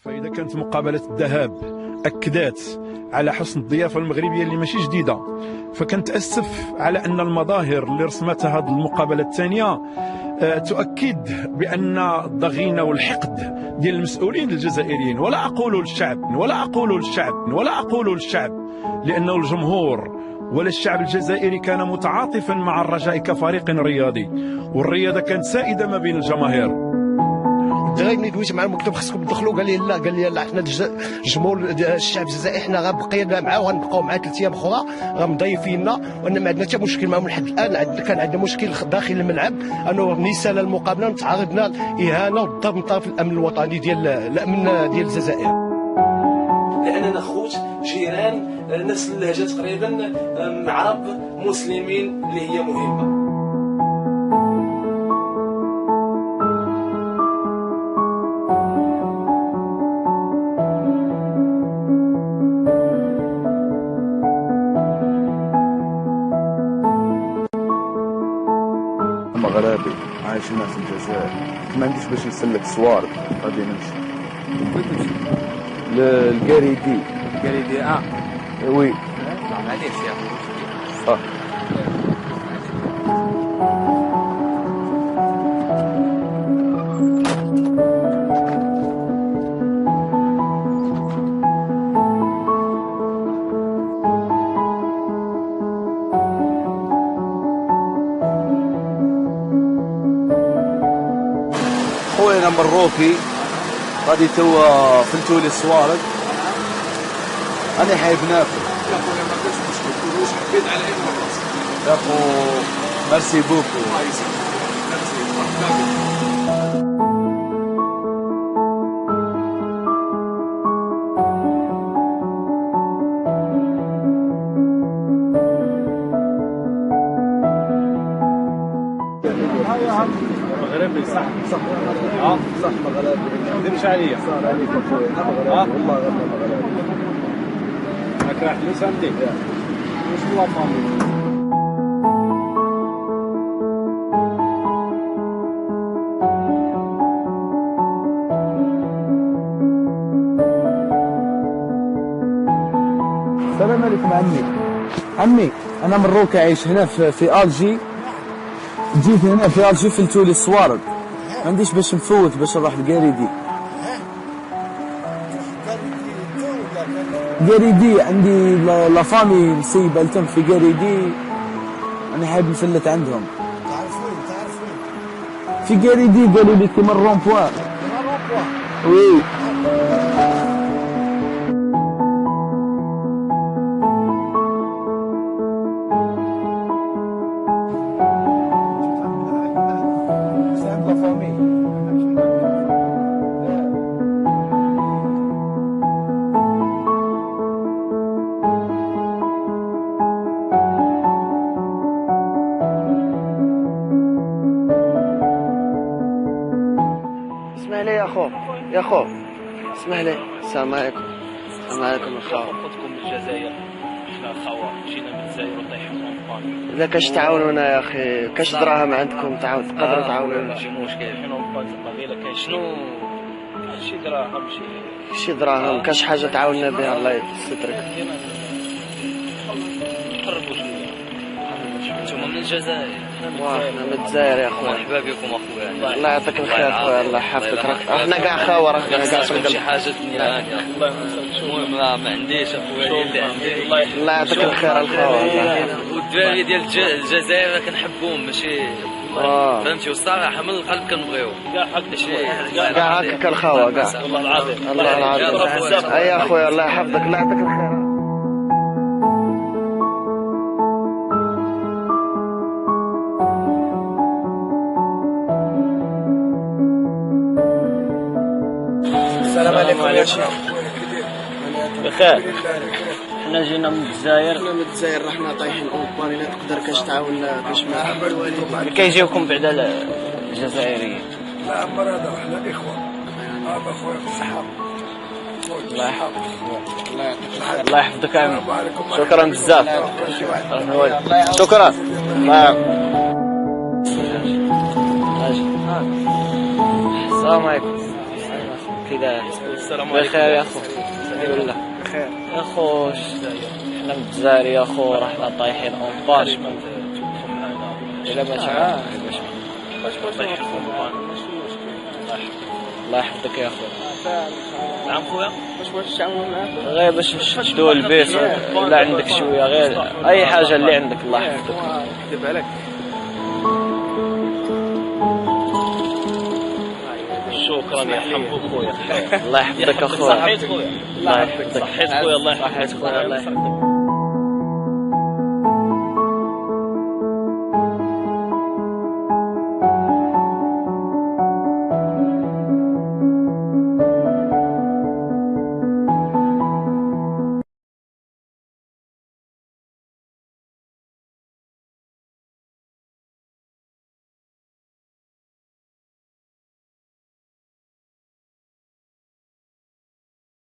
فإذا كانت مقابلة الذهاب أكدت على حسن الضيافة المغربية اللي ماشي جديدة، فكنتأسف على أن المظاهر اللي رسمتها هذه المقابلة الثانية تؤكد بأن الضغينة والحقد ديال المسؤولين الجزائريين، ولا أقول للشعب لأنه الجمهور ولا الشعب الجزائري كان متعاطفا مع الرجاء كفريق رياضي، والرياضة كانت سائدة ما بين الجماهير. الدراري ملي دويت مع المكتب خصكم تدخلوا، قال لي لا حنا الجمهور الشعب الجزائري حنا غنبقينا معاه وغنبقاو معاه 3 ايام اخرى مضيفيننا، وان ما عندنا حتى مشكل معهم لحد الان. كان عندنا مشكل داخل الملعب انه نيسان المقابله تعرضنا لاهانه والضرب من طرف الامن الوطني ديال الامن ديال الجزائر، لاننا خوت جيران نفس اللهجه تقريبا، عرب مسلمين اللي هي مهمه. مغربي عايش هنا في الجزائر، ما عنديش باش نسلك صوارد، غادي نمشي. وين تمشي؟ للكاريدي. الكاريدي وي. معليش يا اخي. صح. خويا انا مروكي غادي توا فلتولي الصوارد، انا حايب ناكل. يا خويا ما كاينش مشكل، واش حبيت على اي بلاصه. يا خو ميرسي بوكو. الله يسلمك. ميرسي. مغربي صح صح مغربي، ما تكذبش عليا. صار عليك اخويا، انا مغربي والله غير مغربي. راك راح فلوس عندي واش والله فامي. السلام عليكم عمي، انا مروكي عايش هنا في الجي. جيت هنا في الجي فلتولي الصوارد، ما عنديش باش نفوت باش نروح لكاريدي. كاريدي عندي لا فامي مصيبه لتم في كاريدي، انا حابب نفلت عندهم. تعرف وين؟ في كاريدي قالوا لي كيما الرومبوان. وي. اسمح لي يا خو اسمح لي. السلام عليكم. السلام عليكم اخو. خذكم من الجزائر، حنا خوا جينا من الجزائر وطيحنا مبان. اذا كاش تعاونونا يا اخي، كاش دراهم عندكم تقدروا تعاونونا. ماشي مشكل، حنا مبان القبيله كاين شنو شي دراهم شي دراهم، كاش حاجه تعاوننا بها الله يسترك. قربوا شويه. انتم من الجزائر؟ احنا من الجزائر يا خويا. مرحبا بكم اخويا. الله يعطيك الخير خويا، الله يحفظك. احنا كاع خاوه، رانا كاع في شي القلب. حاجه ثانيه. المهم ما عنديش اخويا اللي عندي. الله يعطيك الخير الخاوه. والدراري ديال الجزائر كنحبهم ماشي فهمتي، والصراحه من القلب كنبغيهم كاع هكاك الخاوه كاع. والله العظيم. الله العظيم. اي يا خويا الله يحفظك، الله يعطيك الخير. السلام عليكم يا شيخ. بخير. حنا جينا من الجزائر. حنا من الجزائر رحنا طايحين اوروبا، لا تقدر كاش تعاوننا كاش ما كيجيوكم بعدا الجزائريين. لا مرضى، احنا اخوه. هذا خويا في الصحه. الله يحفظك. الله يحفظك يا عمي. شكرا بزاف. شكرا. السلام عليكم. كذا السلام عليكم. بخير يا اخو. الحمد لله بخير يا اخو. احنا من الجزائر يا اخو، رحنا طايحين اون باش الا ما تعرف الله يحفظك يا اخو. نعم خويا. غير باش نشدوا البيت ولا عندك شويه، غير اي حاجه اللي عندك الله يحفظك. كذب عليك. شكرا يا حبو خويا. الله يحفظك اخويا. صحيت خويا. الله يحفظك. صحيت خويا. الله يحفظك خويا. الله يحفظك.